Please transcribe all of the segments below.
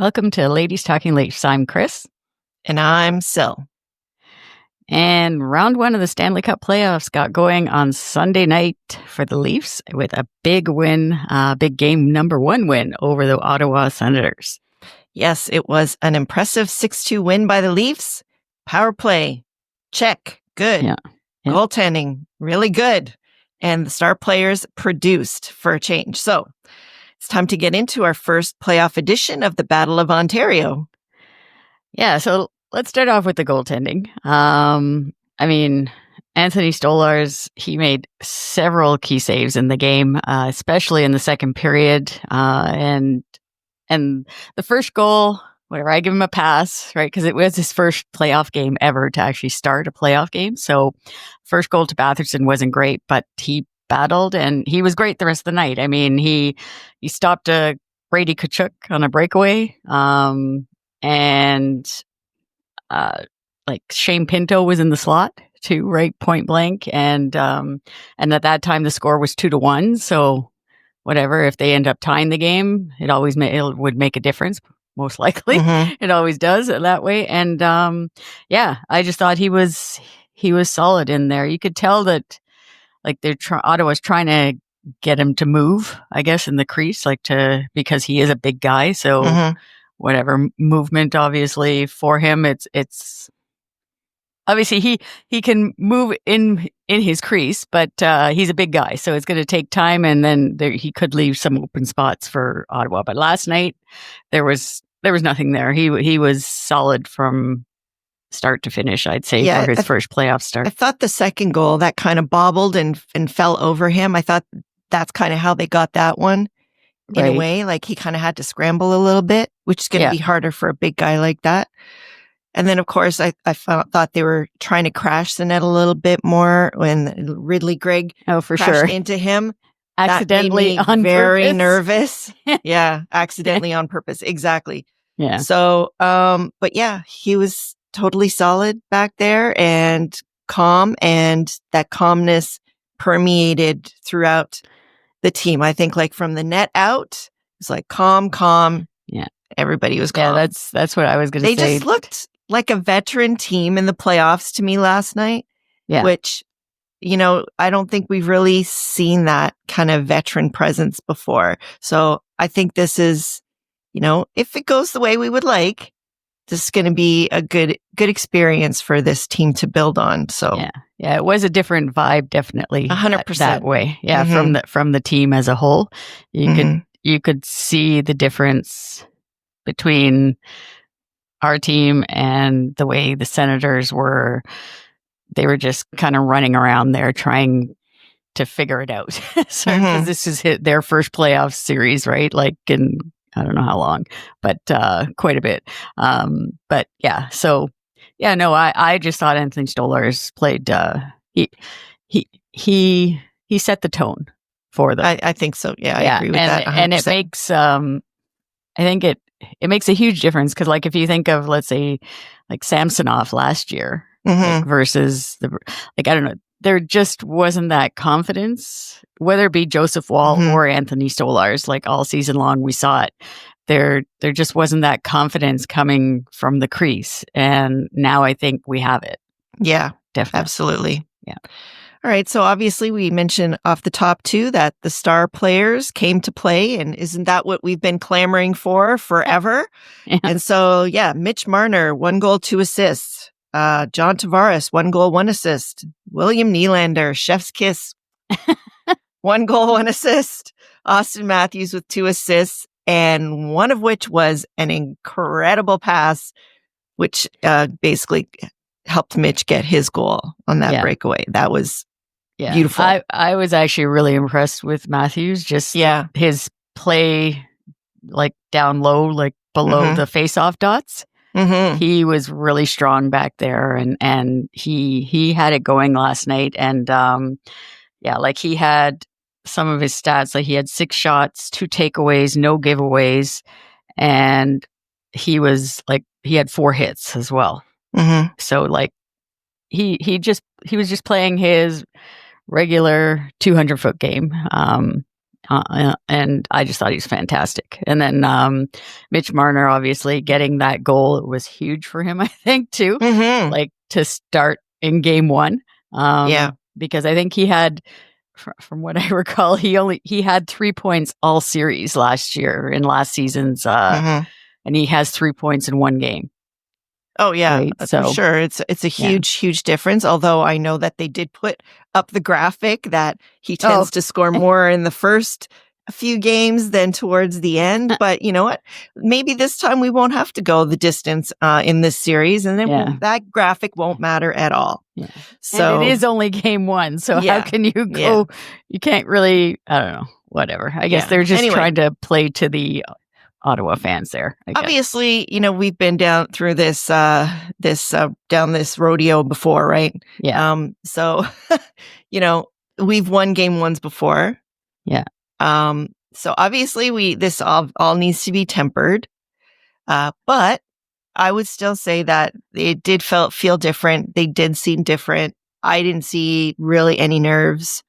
Welcome to Ladies Talking Leafs. I'm Chris. And I'm Sil. And round one of the Stanley Cup Playoffs got going on Sunday night for the Leafs with a big win, big game number one win over the Ottawa Senators. Yes, it was an impressive 6-2 win by the Leafs. Power play, check, good. Yeah. Goaltending, really good. And the star players produced for a change. So it's time to get into our first playoff edition of the Battle of Ontario. Yeah, so let's start off with the goaltending. Anthony Stolarz, he made several key saves in the game, especially in the second period. And the first goal, whatever, I give him a pass, right? Because it was his first playoff game ever to actually start a playoff game. So first goal to Batherson wasn't great, but he battled and he was great the rest of the night. I mean, he stopped Brady Tkachuk on a breakaway. Like Shane Pinto was in the slot too, right? Point blank. And at that time the score was 2-1. So whatever, if they end up tying the game, it would make a difference. Most likely. It always does that way. And, I just thought he was solid in there. You could tell that like Ottawa's trying to get him to move, I guess, in the crease, because he is a big guy. So whatever movement, obviously for him, it's obviously he can move in his crease, but he's a big guy, so it's going to take time, and then he could leave some open spots for Ottawa. But last night there was nothing there. He was solid from start to finish, I'd say, for his first playoff start. I thought the second goal that kind of bobbled and fell over him. I thought that's kind of how they got that one in a way. Like he kind of had to scramble a little bit, which is going to be harder for a big guy like that. And then, of course, I thought they were trying to crash the net a little bit more when Ridley Gregg crashed into him. Accidentally that made me very nervous. Yeah, accidentally on purpose. Exactly. Yeah. So, but yeah, he was totally solid back there and calm, and that calmness permeated throughout the team. I think like from the net out, it's like calm. Yeah. Everybody was calm. Yeah, that's what I was going to say. They just looked like a veteran team in the playoffs to me last night, which, I don't think we've really seen that kind of veteran presence before. So I think this is, if it goes the way we would like, this is going to be a good experience for this team to build on. So yeah, it was a different vibe, definitely. 100% that way. Yeah, from the team as a whole, you could see the difference between our team and the way the Senators were. They were just kind of running around there trying to figure it out. So this is their first playoff series, right? Like in, I don't know how long, but quite a bit. But yeah, so yeah, no, I just thought Anthony Stolarz played. He set the tone for them. I think so. Yeah, I agree with that. 100%. And it makes I think it makes a huge difference because, like, if you think of, let's say, like Samsonov last year versus I don't know. There just wasn't that confidence, whether it be Joseph Woll or Anthony Stolarz. Like all season long, we saw it. There just wasn't that confidence coming from the crease, and now I think we have it. Yeah, definitely, absolutely. Yeah. All right. So obviously, we mentioned off the top too that the star players came to play, and isn't that what we've been clamoring for forever? Yeah. And so, Mitch Marner, 1 goal, 2 assists. John Tavares, 1 goal, 1 assist. William Nylander, chef's kiss, 1 goal, 1 assist. Austin Matthews with 2 assists, and one of which was an incredible pass, which basically helped Mitch get his goal on that breakaway. That was beautiful. I was actually really impressed with Matthews. Just his play, like down low, like below the face-off dots. He was really strong back there, and he had it going last night. And like he had some of his stats, like he had 6 shots, 2 takeaways, no giveaways, and he had 4 hits as well. So like he was just playing his regular 200-foot game. And I just thought he was fantastic. And then Mitch Marner, obviously, getting that goal, it was huge for him, I think, too. Mm-hmm. Like, to start in game one. Yeah. Because I think he had, from what I recall, he had 3 points all series last year in last season's, and he has 3 points in one game. Oh yeah, Right? for So sure. It's a huge difference. Although I know that they did put up the graphic that he tends to score more in the first few games than towards the end. But you know what? Maybe this time we won't have to go the distance in this series, and then that graphic won't matter at all. Yeah. So and it is only game one. So how can you go? Yeah. You can't really. I don't know. Whatever. I guess they're just trying to play to the Ottawa fans there. Obviously, you know, we've been down through this down this rodeo before, right? Yeah. So, you know, we've won game ones before. Yeah. So obviously this all needs to be tempered. But I would still say that it did feel different. They did seem different. I didn't see really any nerves.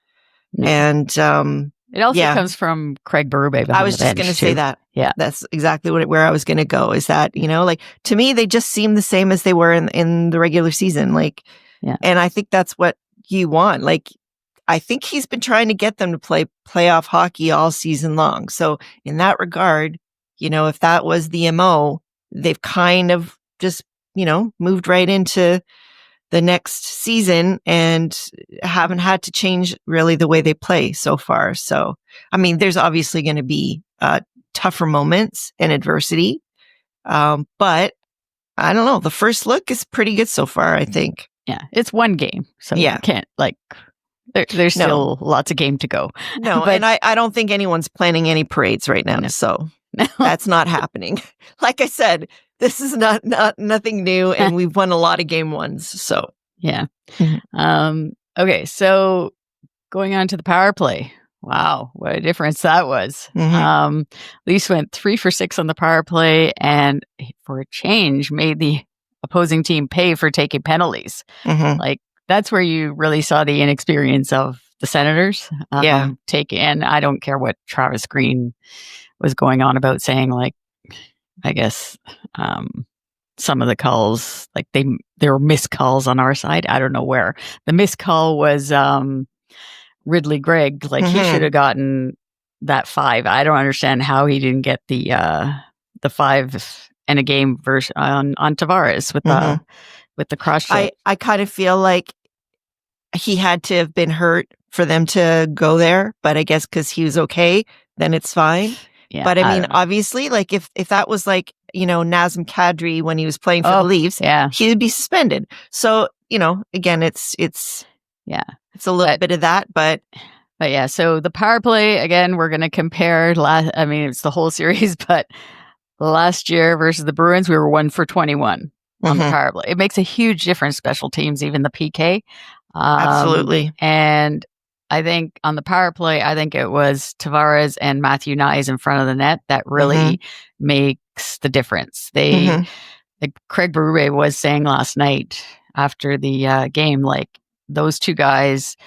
No. And, it also comes from Craig Berube. I was just going to say that. Yeah. That's exactly where I was going to go, is that, you know, like, to me, they just seem the same as they were in the regular season. Like, and I think that's what you want. Like, I think he's been trying to get them to play playoff hockey all season long. So in that regard, you know, if that was the MO, they've kind of just, you know, moved right into the next season and haven't had to change really the way they play so far. So, I mean, there's obviously going to be tougher moments and adversity. But I don't know. The first look is pretty good so far, I think. Yeah. It's one game. So you can't, like, there's still lots of game to go. No, but, and I don't think anyone's planning any parades right now. No. So that's not happening. Like I said, this is nothing new, and we've won a lot of game ones. So yeah. Okay, so going on to the power play. Wow, what a difference that was. Leafs went 3 for 6 on the power play, and for a change, made the opposing team pay for taking penalties. Like, that's where you really saw the inexperience of the Senators. And I don't care what Travis Green was going on about, saying, like, I guess some of the calls, like, there were missed calls on our side. I don't know where. The missed call was Ridley Gregg. Like, he should have gotten that 5. I don't understand how he didn't get the 5 in a game version on Tavares with the cross check. I kind of feel like he had to have been hurt for them to go there, but I guess because he was okay, then it's fine. Yeah, but I mean, obviously, like, if that was, like, you know, Nazem Kadri when he was playing for the Leafs, he would be suspended. So, you know, again, it's a little bit of that, but yeah. So the power play, again, we're going to compare. I mean, it's the whole series, but last year versus the Bruins, we were 1 for 21 on the power play. It makes a huge difference. Special teams, even the PK. Absolutely. And I think on the power play, I think it was Tavares and Matthew Nyes in front of the net that really makes the difference. Like Craig Berube was saying last night after the game, like, those two guys,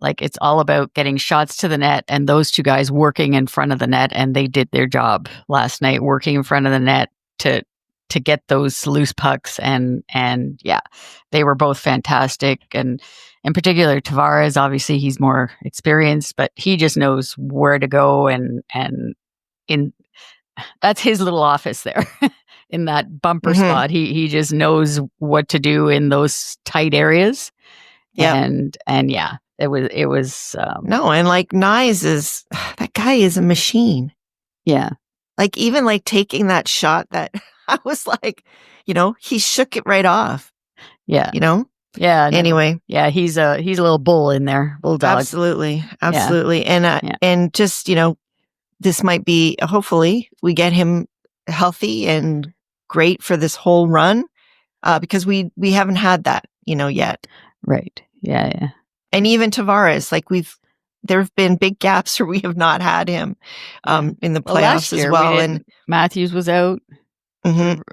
like, it's all about getting shots to the net, and those two guys working in front of the net, and they did their job last night, working in front of the net to get those loose pucks, and they were both fantastic. And in particular, Tavares, obviously he's more experienced, but he just knows where to go, and that's his little office there in that bumper spot. He just knows what to do in those tight areas. And it was no, and like, Nyes that guy is a machine. Yeah. Like, even like taking that shot, that I was like, you know, he shook it right off. Yeah. You know? Yeah. Anyway. Yeah, he's a little bull in there. Bulldog. Absolutely. And just, you know, this might be, hopefully we get him healthy and great for this whole run, because we haven't had that, you know, yet. Right. Yeah. And even Tavares, like, there have been big gaps where we have not had him in the playoffs as well. And Matthews was out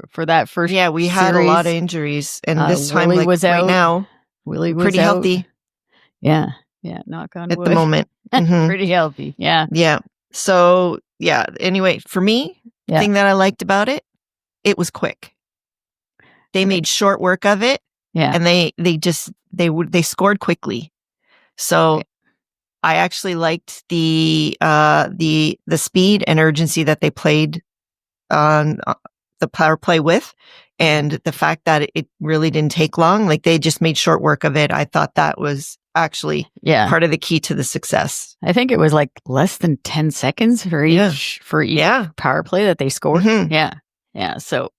for that first. Yeah, we had a lot of injuries, and this time, Willie like, was right out. now, Willie was pretty out. healthy. Yeah. Yeah, knock on at wood. the moment. Mhm. Pretty healthy. Yeah. Yeah. So, yeah, anyway, for me, the Yeah. thing that I liked about it, it was quick. They made short work of it, Yeah. and they scored quickly. So Right. I actually liked the speed and urgency that they played on the power play with, and the fact that it really didn't take long. Like, they just made short work of it. I thought that was actually Yeah. part of the key to the success. I think it was like less than 10 seconds for each power play that they scored. Mhm. Yeah. Yeah. So,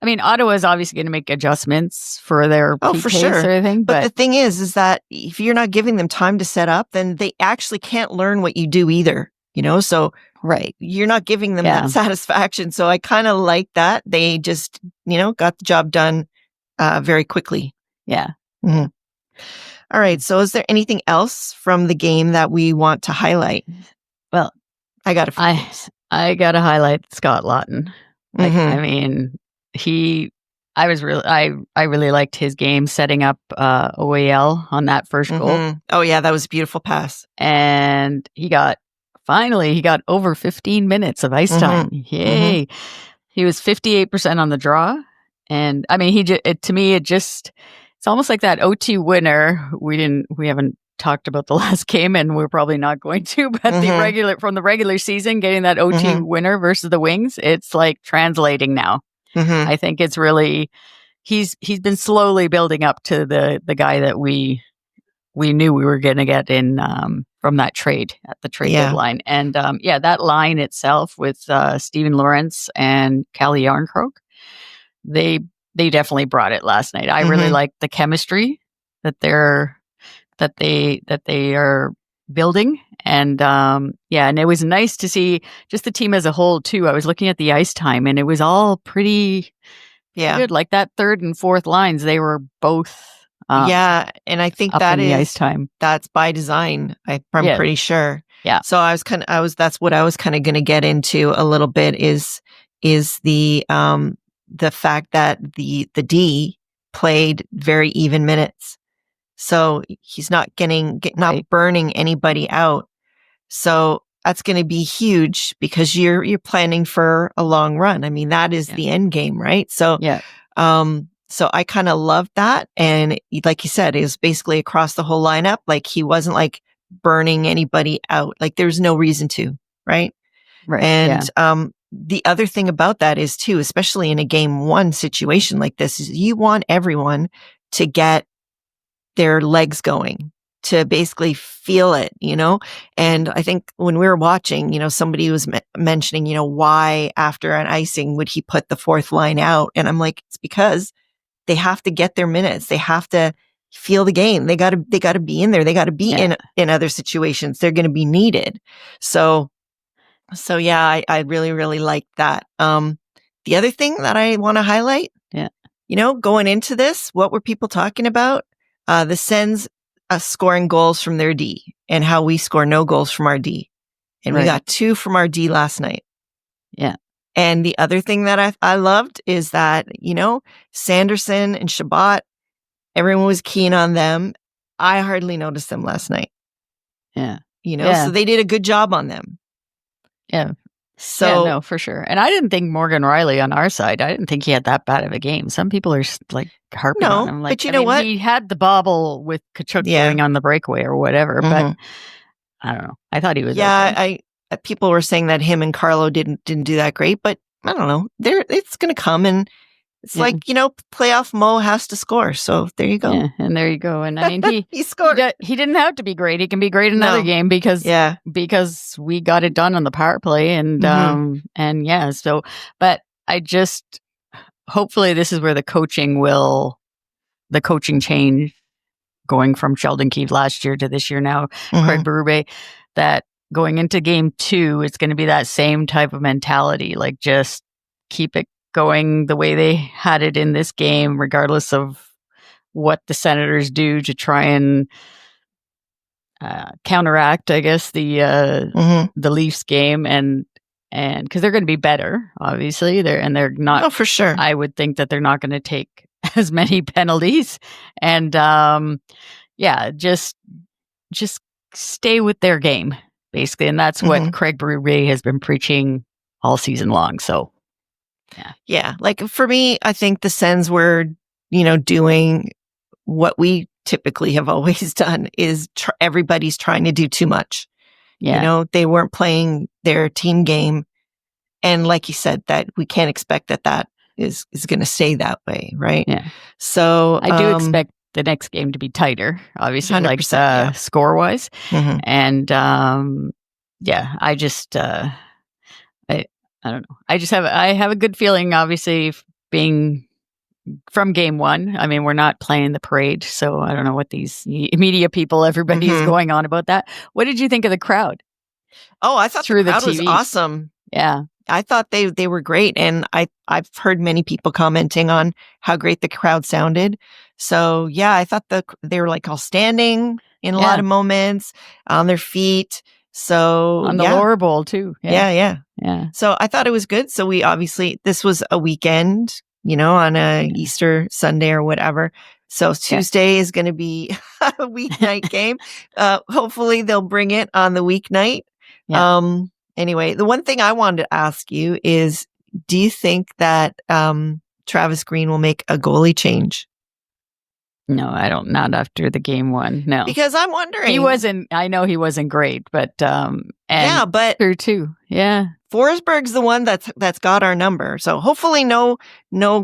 I mean, Ottawa is obviously going to make adjustments for their PKs for sure. or anything. But the thing is that if you're not giving them time to set up, then they actually can't learn what you do either. So right. You're not giving them that satisfaction. So I kind of like that. They just, got the job done very quickly. Yeah. Mm-hmm. All right. So is there anything else from the game that we want to highlight? Well, I got I got to highlight Scott Lawton. Like, I mean, I really liked his game setting up OAL on that first goal. Oh yeah, that was a beautiful pass. And he got over 15 minutes of ice time. Yay. He was 58% on the draw. And I mean, to me, it's almost like that OT winner. We haven't talked about the last game, and we're probably not going to, but from the regular season, getting that OT winner versus the Wings, it's like translating now. I think it's really, he's been slowly building up to the guy that we knew we were going to get in from that trade at the trade deadline. And that line itself with Steven Lorentz and Calle Jarnkrok, they definitely brought it last night. I really like the chemistry that they are building. And and it was nice to see just the team as a whole too. I was looking at the ice time, and it was all pretty good. Like that third and fourth lines, they were both and I think that is ice time. That's by design. I'm pretty sure. Yeah. So that's what I was kind of going to get into a little bit is the fact that the D played very even minutes. So he's not not burning anybody out. So that's going to be huge because you're planning for a long run. I mean, that is the end game, right? So so I kind of loved that. And like you said, it was basically across the whole lineup. Like, he wasn't like burning anybody out. Like, there's no reason to, right? Right. And the other thing about that is too, especially in a game one situation like this, is you want everyone to get their legs going, to basically feel it, And I think when we were watching, somebody was mentioning, why after an icing would he put the fourth line out? And I'm like, it's because they have to get their minutes. They have to feel the game. They got to be in there. They got to be in other situations. They're going to be needed. So yeah, I really, really like that. The other thing that I want to highlight, going into this, what were people talking about? The Sens scoring goals from their D, and how we score no goals from our D. And we got 2 from our D last night. Yeah. And the other thing that I loved is that, Sanderson and Shabbat, everyone was keen on them. I hardly noticed them last night. Yeah. So they did a good job on them. Yeah. So no, for sure. And I didn't think Morgan Riley on our side, I didn't think he had that bad of a game. Some people are like harping on him. Like, but you know what? He had the bobble with Kachuk going on the breakaway or whatever, but I don't know. I thought he was okay. People were saying that him and Carlo didn't do that great, but I don't know. It's going to come, and it's like, playoff Mo has to score. So there you go. Yeah, and there you go. And I mean, he scored. He didn't have to be great. He can be great another game because we got it done on the power play, and so, but I just, hopefully this is where the coaching change, going from Sheldon Keefe last year to this year now, Craig Berube, that going into game 2, it's going to be that same type of mentality. Like, just keep it going the way they had it in this game, regardless of what the Senators do to try and counteract, I guess, the Leafs game, and because they're going to be better, obviously, they're not. Oh, for sure. I would think that they're not going to take as many penalties, and just stay with their game, basically. And that's what Craig Berube has been preaching all season long. So, yeah. Like for me, I think the Sens were, doing what we typically have always done is everybody's trying to do too much. Yeah. They weren't playing their team game. And like you said, that we can't expect that is going to stay that way. Right. Yeah. So I do expect the next game to be tighter, obviously, like score wise. And I just, I don't know. I have a good feeling, obviously, being from game one. I mean, we're not playing the parade, so I don't know what these media people, everybody is going on about that. What did you think of the crowd? Oh, I thought the crowd was awesome. Yeah. I thought they were great. And I've heard many people commenting on how great the crowd sounded. So yeah, I thought they were like all standing in a lot of moments on their feet. So on the lower bowl too. Yeah. So I thought it was good. So this was a weekend, on a Easter Sunday or whatever. So Tuesday is going to be a weeknight game. Hopefully they'll bring it on the weeknight. Yeah. Anyway, the one thing I wanted to ask you is, do you think that Travis Green will make a goalie change? No, I don't. Not after the game one. No, because I'm wondering. He wasn't. I know he wasn't great, but but true too. Yeah, Forsberg's the one that's got our number. So hopefully, no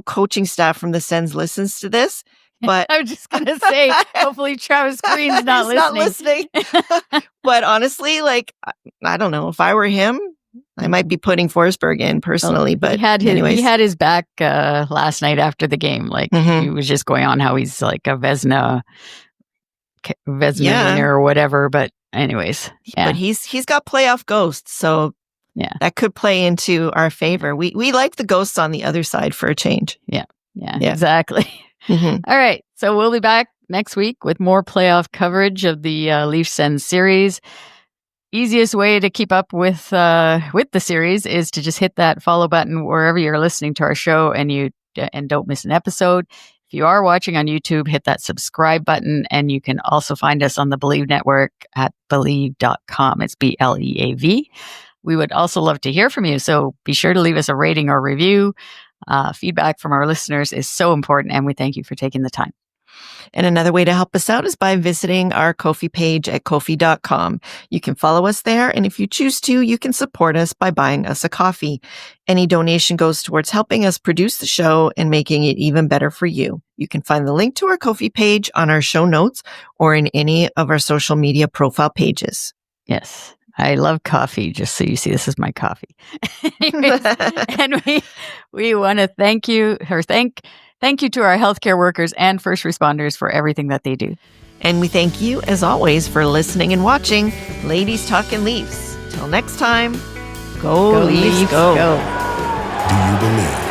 coaching staff from the Sens listens to this. But I was just gonna say, hopefully Travis Green's not listening. But honestly, like, I don't know. If I were him, I might be putting Forsberg in personally. But he had his back last night after the game. Like he was just going on how he's like a Vezina winner or whatever. But anyways, but he's got playoff ghosts, so that could play into our favor. We like the ghosts on the other side for a change. Yeah, exactly. All right. So we'll be back next week with more playoff coverage of the Leafs Sens series. Easiest way to keep up with the series is to just hit that follow button wherever you're listening to our show and don't miss an episode. If you are watching on YouTube, hit that subscribe button, and you can also find us on the Believe Network at Believe.com. It's BLEAV. We would also love to hear from you, so be sure to leave us a rating or review. Feedback from our listeners is so important, and we thank you for taking the time. And another way to help us out is by visiting our Ko-fi page at Ko-fi.com. You can follow us there, and if you choose to, you can support us by buying us a coffee. Any donation goes towards helping us produce the show and making it even better for you. You can find the link to our Ko-fi page on our show notes or in any of our social media profile pages. Yes. I love coffee, just so you see, this is my coffee. And we want to thank you to our healthcare workers and first responders for everything that they do. And we thank you, as always, for listening and watching Ladies Talkin' Leafs. Till next time, go Leafs, go. Do you believe?